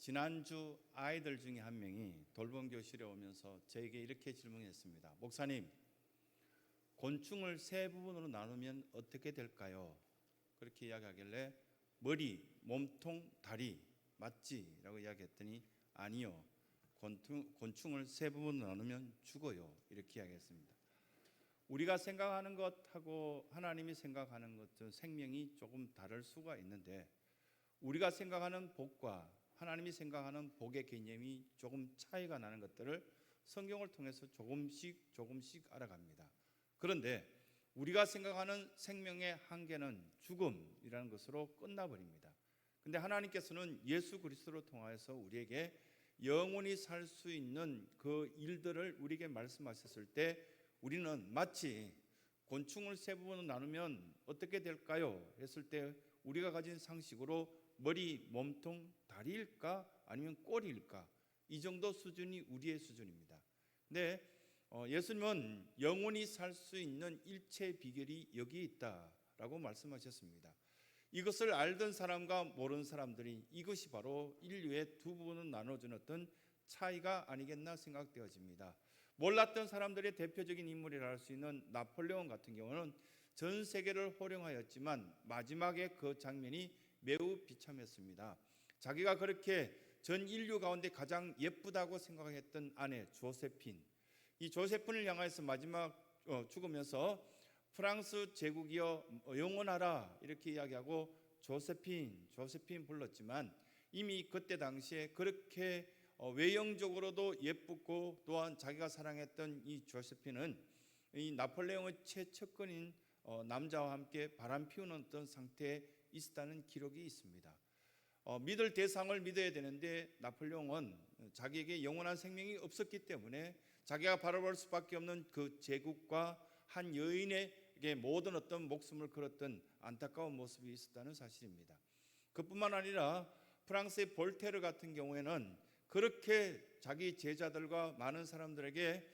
지난주 아이들 중에 한 명이 돌봄 교실에 오면서 저에게 이렇게 질문했습니다. 목사님, 곤충을 세 부분으로 나누면 어떻게 될까요? 그렇게 이야기하길래 머리, 몸통, 다리 맞지? 라고 이야기했더니 아니요, 곤충을 세 부분으로 나누면 죽어요, 이렇게 이야기했습니다. 우리가 생각하는 것하고 하나님이 생각하는 것은 생명이 조금 다를 수가 있는데, 우리가 생각하는 복과 하나님이 생각하는 복의 개념이 조금 차이가 나는 것들을 성경을 통해서 조금씩 알아갑니다. 그런데 우리가 생각하는 생명의 한계는 죽음이라는 것으로 끝나버립니다. 그런데 하나님께서는 예수 그리스도를 통하여서 우리에게 영원히 살 수 있는 그 일들을 우리에게 말씀하셨을 때 우리는 마치 곤충을 세 부분으로 나누면 어떻게 될까요? 했을 때 우리가 가진 상식으로 머리, 몸통, 다리일까? 아니면 꼬리일까? 이 정도 수준이 우리의 수준입니다. 근데 예수님은 영원히 살 수 있는 일체 비결이 여기에 있다라고 말씀하셨습니다. 이것을 알던 사람과 모르는 사람들이 이것이 바로 인류의 두 부분으로 나눠진 어떤 차이가 아니겠나 생각되어집니다. 몰랐던 사람들의 대표적인 인물이라 할 수 있는 나폴레옹 같은 경우는 전 세계를 호령하였지만 마지막에 그 장면이 매우 비참했습니다. 자기가 그렇게 전 인류 가운데 가장 예쁘다고 생각했던 아내 조세핀, 이 조세핀을 향해서 마지막 죽으면서 프랑스 제국이여 영원하라 이렇게 이야기하고 조세핀 불렀지만 이미 그때 당시에 그렇게 외형적으로도 예쁘고 또한 자기가 사랑했던 이 조세핀은 이 나폴레옹의 최측근인 남자와 함께 바람 피우는 어떤 상태에 있었다는 기록이 있습니다. 믿을 대상을 믿어야 되는데 나폴레옹은 자기에게 영원한 생명이 없었기 때문에 자기가 바라볼 수밖에 없는 그 제국과 한 여인에게 모든 어떤 목숨을 걸었던 안타까운 모습이 있었다는 사실입니다. 그뿐만 아니라 프랑스의 볼테르 같은 경우에는 그렇게 자기 제자들과 많은 사람들에게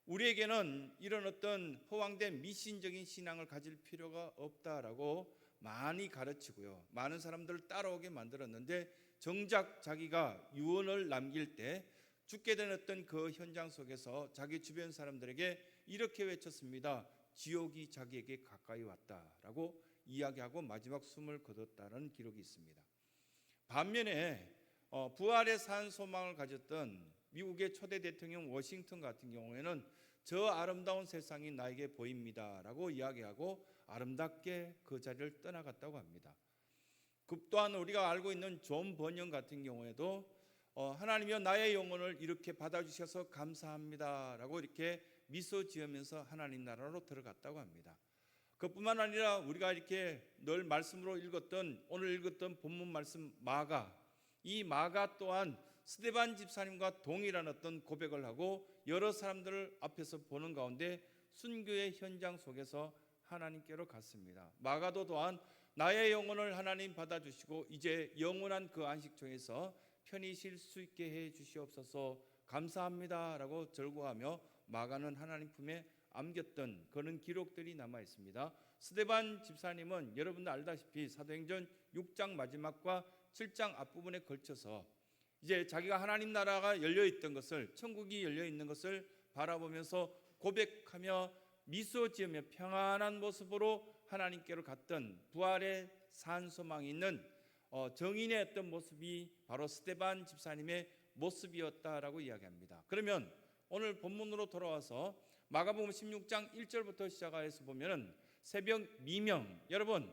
우리에게는 이런 어떤 허황된 미신적인 신앙을 가질 필요가 없다라고 많이 가르치고요, 많은 사람들을 따라오게 만들었는데 정작 자기가 유언을 남길 때 죽게 된 어떤 그 현장 속에서 자기 주변 사람들에게 이렇게 외쳤습니다. 지옥이 자기에게 가까이 왔다라고 이야기하고 마지막 숨을 거뒀다는 기록이 있습니다. 반면에 부활의 산 소망을 가졌던 미국의 초대 대통령 워싱턴 같은 경우에는 저 아름다운 세상이 나에게 보입니다라고 이야기하고 아름답게 그 자리를 떠나갔다고 합니다. 그 또한 우리가 알고 있는 존 번영 같은 경우에도 하나님이여 나의 영혼을 이렇게 받아주셔서 감사합니다라고 이렇게 미소 지으면서 하나님 나라로 들어갔다고 합니다. 그뿐만 아니라 우리가 이렇게 늘 말씀으로 읽었던 오늘 읽었던 본문 말씀 마가, 이 마가 또한 스데반 집사님과 동일한 어떤 고백을 하고 여러 사람들을 앞에서 보는 가운데 순교의 현장 속에서 하나님께로 갔습니다. 마가도 또한 나의 영혼을 하나님 받아주시고 이제 영원한 그 안식처에서 편히 쉴 수 있게 해 주시옵소서 감사합니다 라고 절구하며 마가는 하나님 품에 안겼던 그런 기록들이 남아 있습니다. 스데반 집사님은 여러분들 알다시피 사도행전 6장 마지막과 7장 앞부분에 걸쳐서 이제 자기가 하나님 나라가 열려있던 것을, 천국이 열려있는 것을 바라보면서 고백하며 미소 지으며 평안한 모습으로 하나님께로 갔던 부활의 산 소망이 있는 정인의 어떤 모습이 바로 스데반 집사님의 모습이었다라고 이야기합니다. 그러면 오늘 본문으로 돌아와서 마가복음 16장 1절부터 시작해서 보면은 새벽 미명, 여러분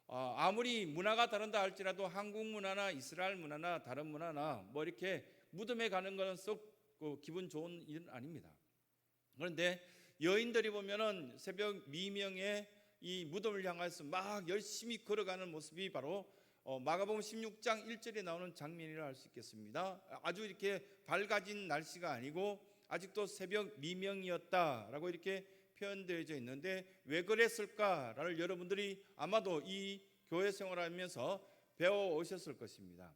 아무리 문화가 다른다 할지라도 한국 문화나 이스라엘 문화나 다른 문화나 뭐 이렇게 무덤에 가는 것은 썩 기분 좋은 일은 아닙니다. 그런데 여인들이 보면은 새벽 미명에 이 무덤을 향해서 막 열심히 걸어가는 모습이 바로 마가복음 16장 1절에 나오는 장면이라 할 수 있겠습니다. 아주 이렇게 밝아진 날씨가 아니고 아직도 새벽 미명이었다라고 이렇게 표현되어져 있는데 왜 그랬을까를 여러분들이 아마도 이 교회 생활하면서 배워 오셨을 것입니다.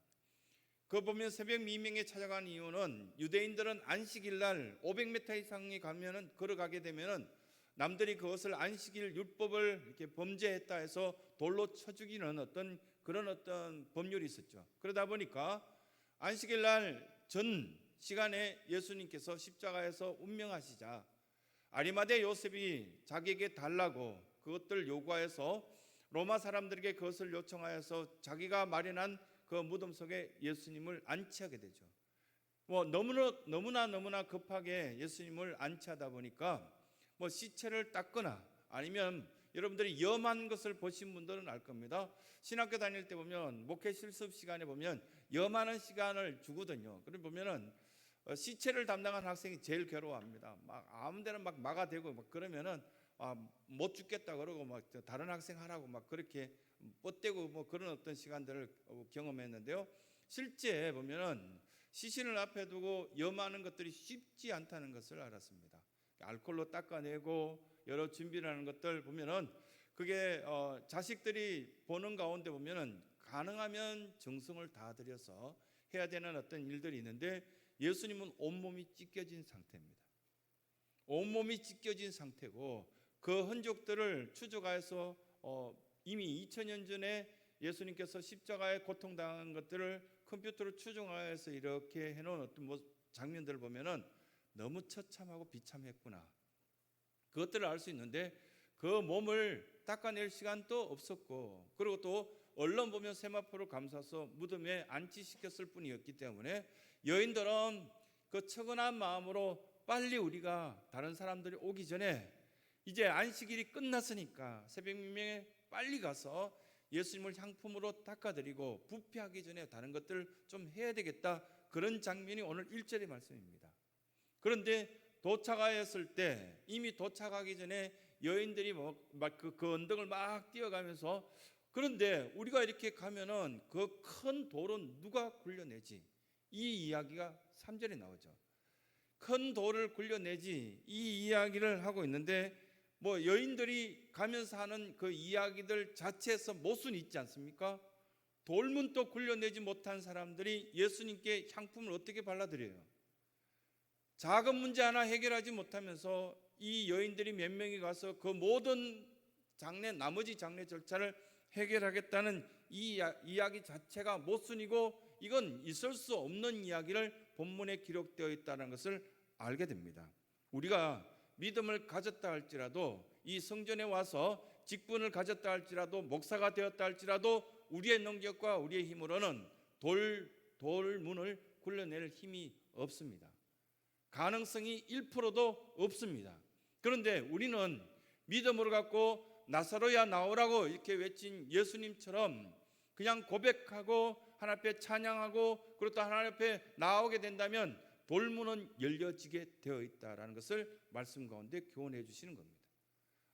그거 보면 새벽 미명에 찾아간 이유는 유대인들은 안식일 날 500m 이상에 가면은 걸어가게 되면은 남들이 그것을 안식일 율법을 이렇게 범죄했다 해서 돌로 쳐 죽이는 어떤 그런 어떤 법률이 있었죠. 그러다 보니까 안식일 날 전 시간에 예수님께서 십자가에서 운명하시자 아리마대 요셉이 자기에게 달라고 그것들 요구하여서 로마 사람들에게 그것을 요청하여서 자기가 마련한 그 무덤 속에 예수님을 안치하게 되죠. 너무나 급하게 예수님을 안치하다 보니까 시체를 닦거나 아니면 여러분들이 염한 것을 보신 분들은 알 겁니다. 신학교 다닐 때 보면 목회 실습 시간에 보면 염하는 시간을 주거든요. 그래 보면은 시체를 담당한 학생이 제일 괴로워합니다. 막 아무데나 막 막아대고 막 그러면은 못 죽겠다 그러고 막 다른 학생 하라고 막 그렇게 뻗대고 그런 어떤 시간들을 경험했는데요. 실제 보면은 시신을 앞에 두고 염하는 것들이 쉽지 않다는 것을 알았습니다. 알코올로 닦아내고 여러 준비를 하는 것들 보면은 그게 자식들이 보는 가운데 보면은 가능하면 정성을 다 들여서 해야 되는 어떤 일들이 있는데 예수님은 온몸이 찢겨진 상태입니다. 온몸이 찢겨진 상태고 그 흔적들을 추적하여서 이미 2000년 전에 예수님께서 십자가에 고통당한 것들을 컴퓨터로 추정하여서 이렇게 해놓은 어떤 장면들을 보면은 너무 처참하고 비참했구나. 그것들을 알 수 있는데 그 몸을 닦아낼 시간도 없었고 그리고 또 얼른 보면 세마포를 감싸서 무덤에 안치시켰을 뿐이었기 때문에 여인들은 그 처근한 마음으로 빨리 우리가 다른 사람들이 오기 전에 이제 안식일이 끝났으니까 새벽민명에 빨리 가서 예수님을 향품으로 닦아드리고 부패하기 전에 다른 것들을 좀 해야 되겠다. 그런 장면이 오늘 1절의 말씀입니다. 그런데 도착하였을 때 이미 도착하기 전에 여인들이 그 언덕을 막 뛰어가면서 그런데 우리가 이렇게 가면은 그 큰 돌은 누가 굴려내지? 이 이야기가 3절에 나오죠. 큰 돌을 굴려내지 이 이야기를 하고 있는데 여인들이 가면서 하는 그 이야기들 자체에서 모순이 있지 않습니까? 돌문도 굴려내지 못한 사람들이 예수님께 향품을 어떻게 발라드려요? 작은 문제 하나 해결하지 못하면서 이 여인들이 몇 명이 가서 그 모든 나머지 장례 절차를 해결하겠다는 이 이야기 자체가 모순이고 이건 있을 수 없는 이야기를 본문에 기록되어 있다는 것을 알게 됩니다. 우리가 믿음을 가졌다 할지라도 이 성전에 와서 직분을 가졌다 할지라도 목사가 되었다 할지라도 우리의 능력과 우리의 힘으로는 돌문을 굴려낼 힘이 없습니다. 가능성이 1%도 없습니다. 그런데 우리는 믿음으로 갖고 나사로야 나오라고 이렇게 외친 예수님처럼 그냥 고백하고 하나님 앞에 찬양하고 그리고 또 하나님 앞에 나오게 된다면 돌문은 열려지게 되어 있다라는 것을 말씀 가운데 교훈해 주시는 겁니다.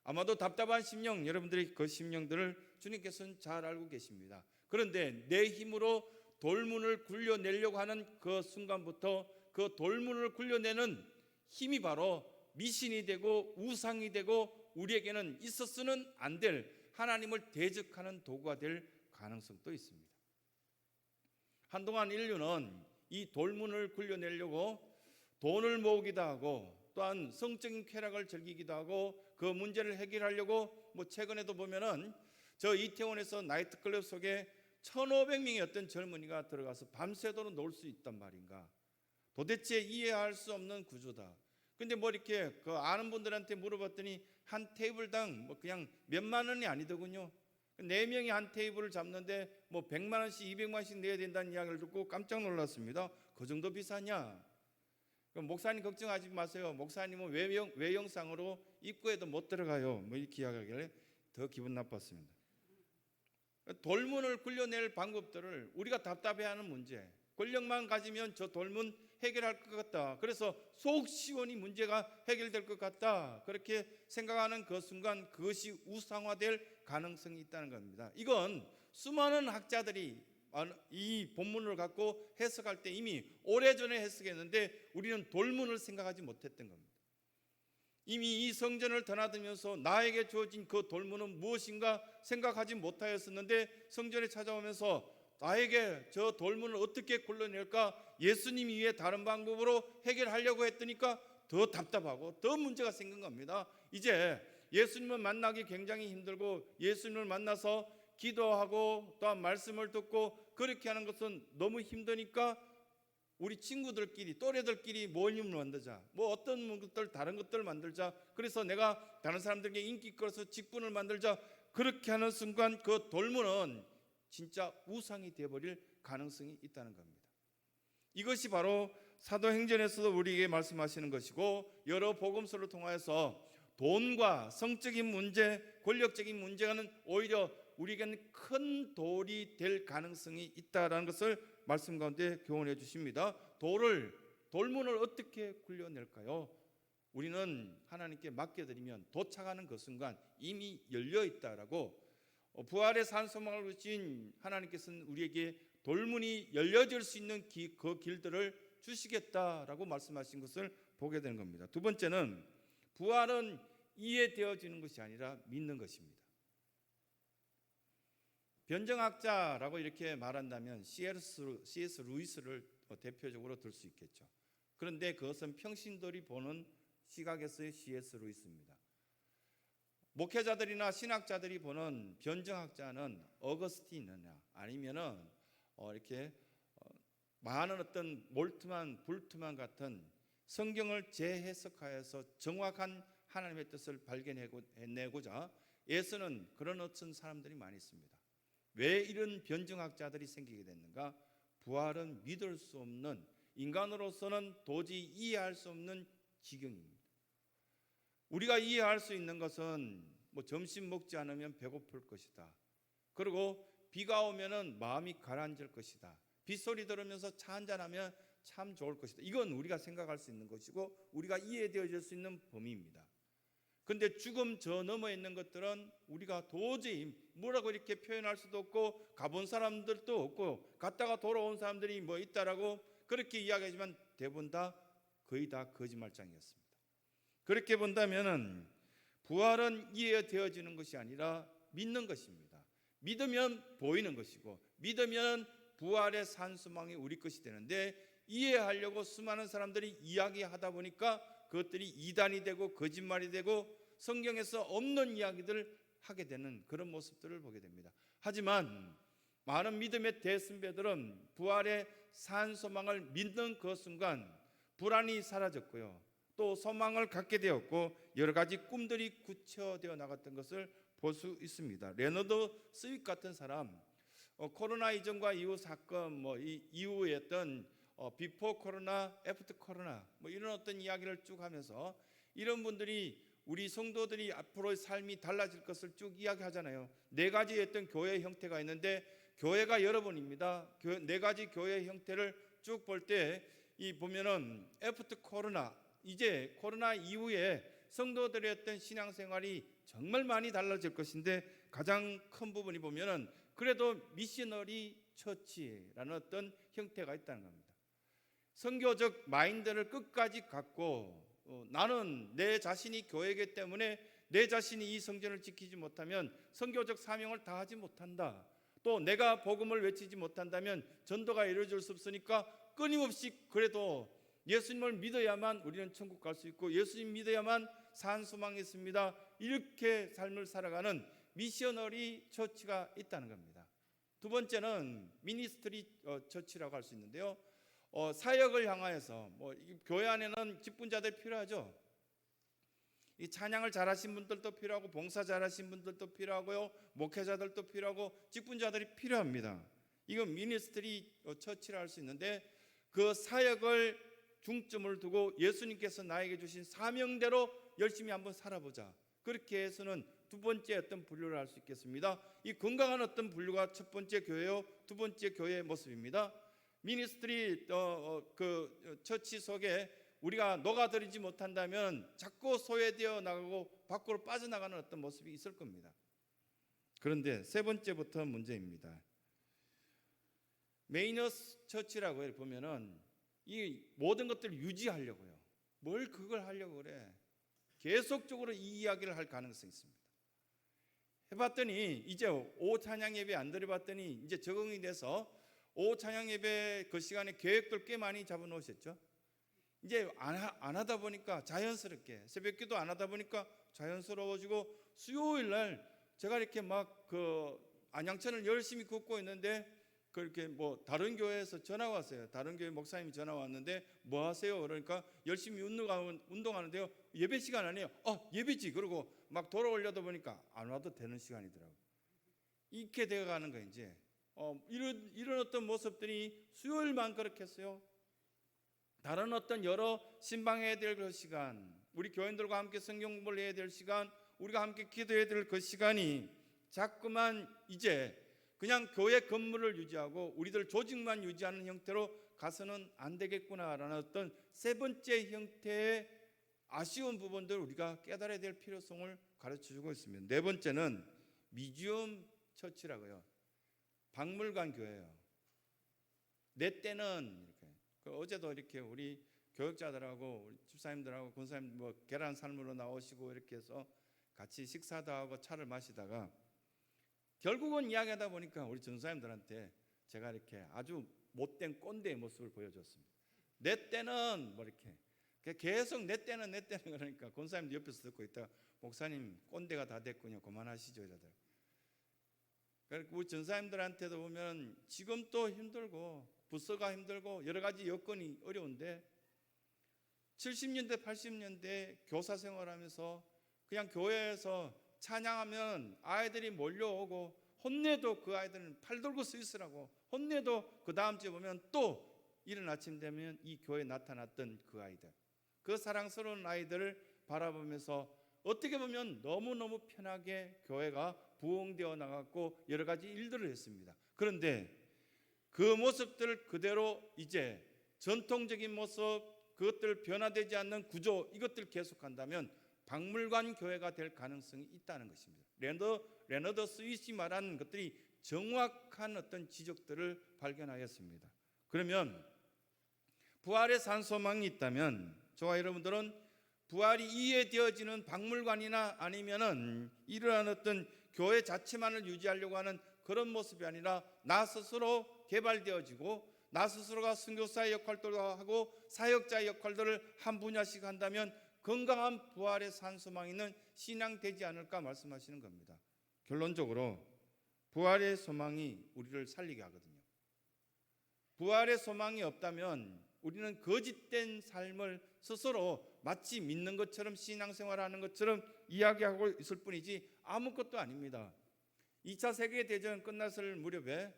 아마도 답답한 심령, 여러분들이 그 심령들을 주님께서는 잘 알고 계십니다. 그런데 내 힘으로 돌문을 굴려내려고 하는 그 순간부터 그 돌문을 굴려내는 힘이 바로 미신이 되고 우상이 되고 우리에게는 있어서는 안 될 하나님을 대적하는 도구가 될 가능성도 있습니다. 한동안 인류는 이 돌문을 굴려내려고 돈을 모으기도 하고 또한 성적인 쾌락을 즐기기도 하고 그 문제를 해결하려고 최근에도 보면은 저 이태원에서 나이트클럽 속에 1,500명의 어떤 젊은이가 들어가서 밤새도록 놀 수 있단 말인가. 도대체 이해할 수 없는 구조다. 근데 이렇게 그 아는 분들한테 물어봤더니 한 테이블당 그냥 몇만 원이 아니더군요. 4명이 한 테이블을 잡는데 100만 원씩 200만 원씩 내야 된다는 이야기를 듣고 깜짝 놀랐습니다. 그 정도 비싸냐? 목사님 걱정하지 마세요. 목사님은 외형상으로 입구에도 못 들어가요. 이렇게 이야기하길래 더 기분 나빴습니다. 돌문을 굴려낼 방법들을 우리가 답답해하는 문제, 권력만 가지면 저 돌문 해결할 것 같다. 그래서 속 시원히 문제가 해결될 것 같다. 그렇게 생각하는 그 순간 그것이 우상화될 가능성이 있다는 겁니다. 이건 수많은 학자들이 이 본문을 갖고 해석할 때 이미 오래전에 해석했는데 우리는 돌문을 생각하지 못했던 겁니다. 이미 이 성전을 드나들면서 나에게 주어진 그 돌문은 무엇인가 생각하지 못하였었는데 성전에 찾아오면서 나에게 저 돌문을 어떻게 굴려낼까 예수님 이외에 다른 방법으로 해결하려고 했더니까 더 답답하고 더 문제가 생긴 겁니다. 이제 예수님을 만나기 굉장히 힘들고 예수님을 만나서 기도하고 또한 말씀을 듣고 그렇게 하는 것은 너무 힘드니까 우리 친구들끼리 또래들끼리 모임을 만들자. 뭐 어떤 것들 다른 것들을 만들자. 그래서 내가 다른 사람들에게 인기 끌어서 직분을 만들자. 그렇게 하는 순간 그 돌무는 진짜 우상이 되어버릴 가능성이 있다는 겁니다. 이것이 바로 사도행전에서도 우리에게 말씀하시는 것이고 여러 복음서를 통하여서 돈과 성적인 문제, 권력적인 문제는 오히려 우리에게는 큰 돌이 될 가능성이 있다라는 것을 말씀 가운데 교훈해 주십니다. 돌문을 어떻게 굴려낼까요? 우리는 하나님께 맡겨드리면 도착하는 그 순간 이미 열려 있다라고 부활의 산 소망을 주신 하나님께서는 우리에게 돌문이 열려질 수 있는 그 길들을 주시겠다라고 말씀하신 것을 보게 되는 겁니다. 두 번째는 부활은 이해되어지는 것이 아니라 믿는 것입니다. 변정학자라고 이렇게 말한다면 C.S. 루이스를 대표적으로 들 수 있겠죠. 그런데 그것은 평신도리 보는 시각에서의 C.S. 루이스입니다. 목회자들이나 신학자들이 보는 변정학자는 어거스틴이나 아니면은 이렇게 많은 어떤 불투만 같은 성경을 재해석하여서 정확한 하나님의 뜻을 발견해내고자 애쓰는 그런 어떤 사람들이 많이 있습니다. 왜 이런 변증학자들이 생기게 됐는가? 부활은 믿을 수 없는, 인간으로서는 도저히 이해할 수 없는 지경입니다. 우리가 이해할 수 있는 것은 뭐 점심 먹지 않으면 배고플 것이다. 그리고 비가 오면은 마음이 가라앉을 것이다. 빗소리 들으면서 차 한잔하면 참 좋을 것이다. 이건 우리가 생각할 수 있는 것이고 우리가 이해되어질 수 있는 범위입니다. 그런데 죽음 저 너머에 있는 것들은 우리가 도저히 뭐라고 이렇게 표현할 수도 없고 가본 사람들도 없고 갔다가 돌아온 사람들이 뭐 있다라고 그렇게 이야기하지만 대부분 거의 다 거짓말장이었습니다. 그렇게 본다면은 부활은 이해되어지는 것이 아니라 믿는 것입니다. 믿으면 보이는 것이고 믿으면 부활의 산소망이 우리 것이 되는데 이해하려고 수많은 사람들이 이야기하다 보니까 그것들이 이단이 되고 거짓말이 되고 성경에서 없는 이야기들을 하게 되는 그런 모습들을 보게 됩니다. 하지만 많은 믿음의 대선배들은 부활의 산소망을 믿는 그 순간 불안이 사라졌고요. 또 소망을 갖게 되었고 여러 가지 꿈들이 구체화되어 나갔던 것을 볼 수 있습니다. 레너드 스윗 같은 사람, 코로나 이전과 이후 사건, 이후에 어떤 비포 코로나, 애프터 코로나 이런 어떤 이야기를 쭉 하면서 이런 분들이 우리 성도들이 앞으로의 삶이 달라질 것을 쭉 이야기하잖아요. 네 가지의 어떤 교회 형태가 있는데 교회가 여러 번입니다. 네 가지 교회 형태를 쭉 볼 때 이 보면은 애프터 코로나, 이제 코로나 이후에 성도들의 어떤 신앙생활이 정말 많이 달라질 것인데 가장 큰 부분이 보면은 그래도 미셔너리 처치라는 어떤 형태가 있다는 겁니다. 선교적 마인드를 끝까지 갖고 나는 내 자신이 교회이기 때문에 내 자신이 이 성전을 지키지 못하면 선교적 사명을 다하지 못한다. 또 내가 복음을 외치지 못한다면 전도가 이루어질 수 없으니까 끊임없이 그래도 예수님을 믿어야만 우리는 천국 갈 수 있고 예수님 믿어야만 산 소망이 있습니다. 이렇게 삶을 살아가는 미셔너리 처치가 있다는 겁니다. 두 번째는 미니스트리 처치라고 할 수 있는데요. 사역을 향하여서 교회 안에는 직분자들이 필요하죠. 이 찬양을 잘하신 분들도 필요하고 봉사 잘하신 분들도 필요하고요. 목회자들도 필요하고 직분자들이 필요합니다. 이건 미니스트리 처치라 할 수 있는데 그 사역을 중점을 두고 예수님께서 나에게 주신 사명대로 열심히 한번 살아보자. 그렇게 해서는 두 번째 어떤 분류를 할 수 있겠습니다. 이 건강한 어떤 분류가 첫 번째 교회요, 두 번째 교회의 모습입니다. 미니스트리 그 처치 속에 우리가 녹아들이지 못한다면 자꾸 소외되어 나가고 밖으로 빠져나가는 어떤 모습이 있을 겁니다. 그런데 세 번째부터 문제입니다. 메이너스 처치라고 보면은 이 모든 것들을 유지하려고요. 뭘 그걸 하려고 그래? 계속적으로 이 이야기를 할 가능성이 있습니다. 해봤더니 이제 오후 찬양 예배 안 드려봤더니 이제 적응이 돼서 오후 찬양 예배 그 시간에 계획들 꽤 많이 잡아놓으셨죠. 이제 안 하다 보니까 자연스럽게 새벽기도 안 하다 보니까 자연스러워지고 수요일 날 제가 이렇게 막 그 안양천을 열심히 걷고 있는데 그렇게 뭐 다른 교회에서 전화 왔어요. 다른 교회 목사님이 전화 왔는데 뭐 하세요? 그러니까 열심히 운동하는데요. 예배 시간 아니에요. 예배지. 그러고 막 돌아오려다 보니까 안 와도 되는 시간이더라고요. 이렇게 되어가는 거예요. 이제 이런 어떤 모습들이 수요일만 그렇겠어요? 다른 어떤 여러 신방해야 될 그 시간, 우리 교인들과 함께 성경 공부를 해야 될 시간, 우리가 함께 기도해야 될 그 시간이 자꾸만 이제 그냥 교회 건물을 유지하고 우리들 조직만 유지하는 형태로 가서는 안 되겠구나라는 어떤 세 번째 형태의 아쉬운 부분들을 우리가 깨달아야 될 필요성을 가르쳐주고 있습니다. 네 번째는 미지엄 처치라고요. 박물관 교회예요. 내 때는 이렇게 어제도 이렇게 우리 교육자들하고 우리 집사님들하고 권사님 뭐 계란 삶으로 나오시고 이렇게 해서 같이 식사도 하고 차를 마시다가 결국은 이야기하다 보니까 우리 전사님들한테 제가 이렇게 아주 못된 꼰대의 모습을 보여줬습니다. 내 때는 뭐 이렇게 계속 내 때는 그러니까 권사님도 옆에서 듣고 있다가 목사님 꼰대가 다 됐군요. 그만하시죠 이러더라고요. 그러니까 우리 전사님들한테도 보면 지금도 힘들고 부서가 힘들고 여러 가지 여건이 어려운데 70년대 80년대 교사 생활하면서 그냥 교회에서 찬양하면 아이들이 몰려오고 혼내도 그 아이들은 팔 들고 서 있으라고 혼내도 그 다음 주에 보면 또 이른 아침 되면 이 교회에 나타났던 그 아이들, 그 사랑스러운 아이들을 바라보면서 어떻게 보면 너무너무 편하게 교회가 부흥되어 나갔고 여러 가지 일들을 했습니다. 그런데 그 모습들을 그대로 이제 전통적인 모습, 그것들 변화되지 않는 구조, 이것들 계속한다면 박물관 교회가 될 가능성이 있다는 것입니다. 레너더 스윗이 말하는 것들이 정확한 어떤 지적들을 발견하였습니다. 그러면 부활의 산 소망이 있다면 저와 여러분들은 부활이 이해되어지는 박물관이나 아니면은 이러한 어떤 교회 자체만을 유지하려고 하는 그런 모습이 아니라 나 스스로 개발되어지고 나 스스로가 선교사의 역할도 하고 사역자의 역할들을 한 분야씩 한다면 건강한 부활의 산소망 있는 신앙 되지 않을까 말씀하시는 겁니다. 결론적으로 부활의 소망이 우리를 살리게 하거든요. 부활의 소망이 없다면 우리는 거짓된 삶을 스스로 마치 믿는 것처럼 신앙생활하는 것처럼 이야기하고 있을 뿐이지 아무것도 아닙니다. 2차 세계대전 끝났을 무렵에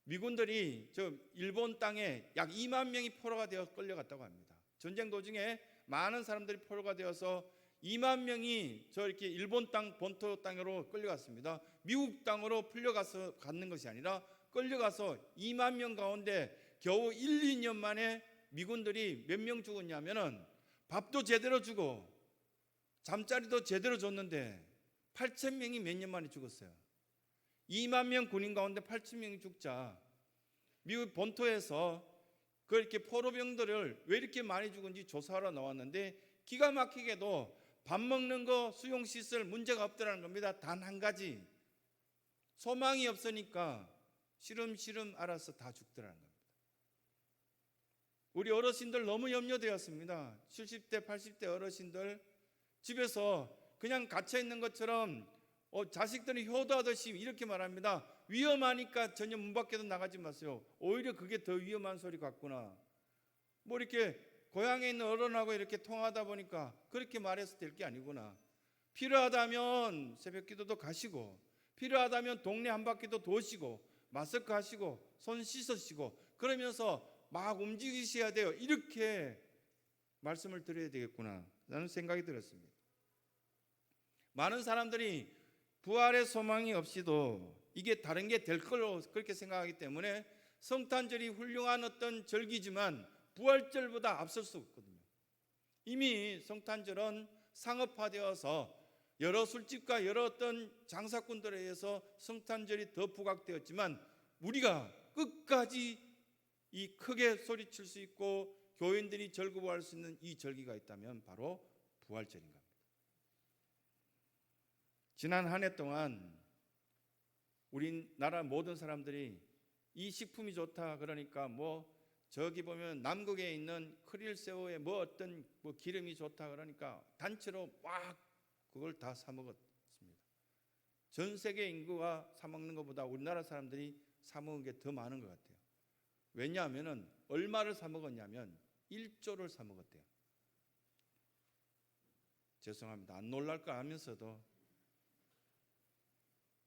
미군들이 저 일본 땅에 약 2만 명이 포로가 되어 끌려갔다고 합니다. 전쟁 도중에 많은 사람들이 포로가 되어서 2만 명이 저 이렇게 일본 땅 본토 땅으로 끌려갔습니다. 미국 땅으로 풀려가서 갔는 것이 아니라 끌려가서 2만 명 가운데 겨우 1, 2년 만에 미군들이 몇 명 죽었냐면은 밥도 제대로 주고 잠자리도 제대로 줬는데 8천 명이 몇 년 만에 죽었어요. 2만 명 군인 가운데 8천 명이 죽자 미국 본토에서 그렇게 포로병들을 왜 이렇게 많이 죽은지 조사하러 나왔는데 기가 막히게도 밥 먹는 거 수용시설 문제가 없더라는 겁니다. 단 한 가지, 소망이 없으니까 시름시름 알아서 다 죽더라는 겁니다. 우리 어르신들 너무 염려되었습니다. 70대 80대 어르신들 집에서 그냥 갇혀있는 것처럼 자식들이 효도하듯이 이렇게 말합니다. 위험하니까 전혀 문 밖에도 나가지 마세요. 오히려 그게 더 위험한 소리 같구나. 뭐 이렇게 고향에 있는 어른하고 이렇게 통하다 보니까 그렇게 말해서 될 게 아니구나. 필요하다면 새벽 기도도 가시고 필요하다면 동네 한 바퀴도 도시고 마스크 하시고 손 씻으시고 그러면서 막 움직이셔야 돼요. 이렇게 말씀을 드려야 되겠구나 라는 생각이 들었습니다. 많은 사람들이 부활의 소망이 없이도 이게 다른 게 될 걸로 그렇게 생각하기 때문에 성탄절이 훌륭한 어떤 절기지만 부활절보다 앞설 수 없거든요. 이미 성탄절은 상업화되어서 여러 술집과 여러 어떤 장사꾼들에 의해서 성탄절이 더 부각되었지만 우리가 끝까지 이 크게 소리칠 수 있고 교인들이 즐거워할 수 있는 이 절기가 있다면 바로 부활절인 겁니다. 지난 한 해 동안 우리나라 모든 사람들이 이 식품이 좋다 그러니까 뭐 저기 보면 남극에 있는 크릴새우에 뭐 어떤 뭐 기름이 좋다 그러니까 단체로 막 그걸 다 사 먹었습니다. 전 세계 인구가 사 먹는 것보다 우리나라 사람들이 사 먹은 게 더 많은 것 같아요. 왜냐하면은 얼마를 사 먹었냐면 1조를 사 먹었대요. 죄송합니다. 안 놀랄 거 아면서도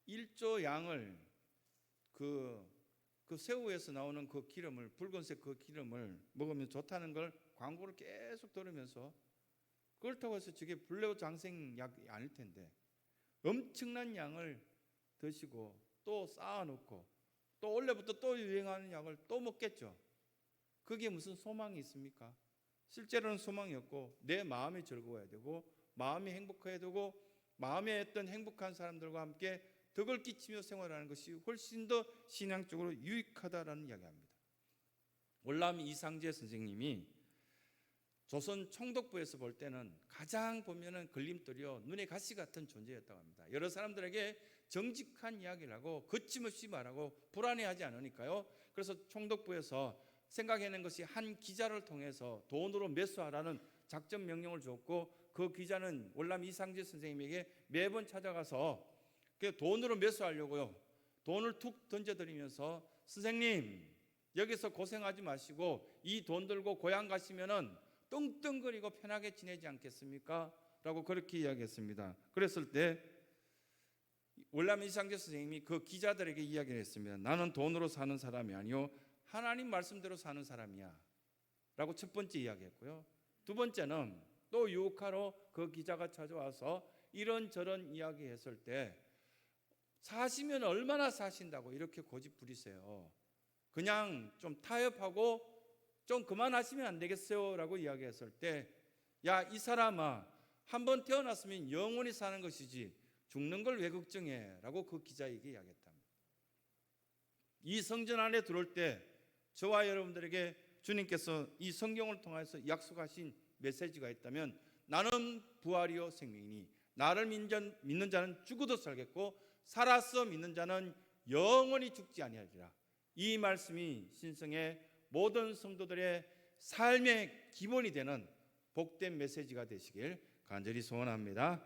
1조 양을 그 새우에서 나오는 그 기름을, 붉은색 그 기름을 먹으면 좋다는 걸 광고를 계속 들으면서, 그렇다고 해서 저게 불내장생약이 아닐 텐데 엄청난 양을 드시고 또 쌓아놓고 또 원래부터 또 유행하는 약을 또 먹겠죠. 그게 무슨 소망이 있습니까? 실제로는 소망이 없고 내 마음이 즐거워야 되고 마음이 행복해야 되고 마음에 어떤 행복한 사람들과 함께 덕을 끼치며 생활하는 것이 훨씬 더 신앙적으로 유익하다라는 이야기합니다. 월남 이상재 선생님이 조선 총독부에서 볼 때는 가장 보면은 걸림돌이요, 눈에 가시 같은 존재였다고 합니다. 여러 사람들에게 정직한 이야기를 하고 거침없이 말하고 불안해하지 않으니까요. 그래서 총독부에서 생각해낸 것이 한 기자를 통해서 돈으로 매수하라는 작전 명령을 줬고, 그 기자는 월남 이상재 선생님에게 매번 찾아가서 그 돈으로 매수하려고요, 돈을 툭 던져드리면서 선생님 여기서 고생하지 마시고 이 돈 들고 고향 가시면은 떵떵거리고 편하게 지내지 않겠습니까? 라고 그렇게 이야기했습니다. 그랬을 때 월남 이상재 선생님이 그 기자들에게 이야기를 했습니다. 나는 돈으로 사는 사람이 아니요 하나님 말씀대로 사는 사람이야 라고 첫 번째 이야기했고요. 두 번째는 또 유혹하러 그 기자가 찾아와서 이런저런 이야기했을 때 사시면 얼마나 사신다고 이렇게 고집 부리세요. 그냥 좀 타협하고 좀 그만하시면 안 되겠어요? 라고 이야기했을 때, 야, 이 사람아, 한번 태어났으면 영원히 사는 것이지 죽는 걸 왜 걱정해? 라고 그 기자에게 이야기했답니다. 이 성전 안에 들어올 때 저와 여러분들에게 주님께서 이 성경을 통해서 약속하신 메시지가 있다면, 나는 부활이요 생명이니 나를 믿는 자는 죽어도 살겠고 살아서 믿는 자는 영원히 죽지 아니하리라. 이 말씀이 신성의 모든 성도들의 삶의 기본이 되는 복된 메시지가 되시길 간절히 소원합니다.